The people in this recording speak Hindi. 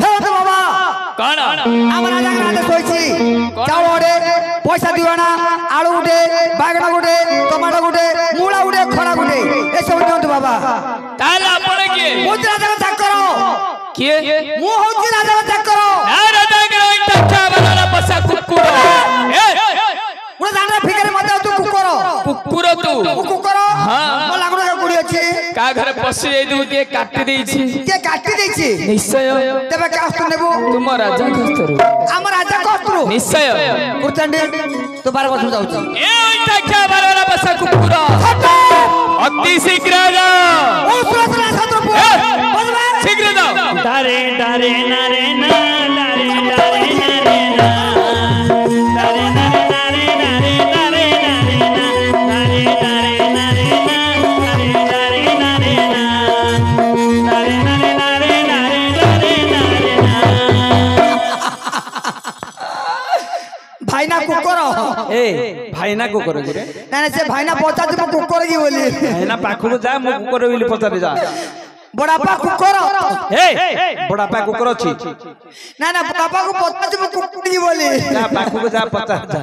देखो बाबा कौन आम राजा राजा सोईची चाउल गोटे पैसा दिवाना आलू गोटे बागड़ा गोटे टमाटो गोटे मूला गोटे खड़ा गोटे ए सब दियंतु बाबा ताले आपण के मुझ राजा का चाकर के मु होची राजा का चाकर ना राजा के टक्का वाला पसा कुकुर ए पुरा जाने फिकर मत तू कुकुर कुकुर तू कुकुर हां म लागुनो का गुडी अछि का घर पसी ए दू के काटी देई छी के काटी देई छी निश्चय तबे का अस्तु नेबो तुम राजा कस्तरू हम राजा कस्तरू निश्चय कुरचंडी तो 12 वर्ष जाउछ ए टक्का वाला पसा कुकुर अति शीघ्र जा ओ सुरसला छत्रपु शीघ्र जाओ डरे डरे नरे ना डरे डरे नरे ना डरे नरे नरे नरे नरे नरे ना डरे डरे नरे ना डरे डरे नरे ना डरे नरे नरे नरे नरे ना भाईना कुकुर ए भाईना कुकुर रे ना से भाईना पचा जब कुकुर की बोली भाईना पाखु जा मु कुकुर बोली पचारे जा बड़ापा कुकुर ए बड़ापा कुकुर अछि ना ना बड़ापा को पचा जब कुकुर की बोली जा पाखु जा पचार जा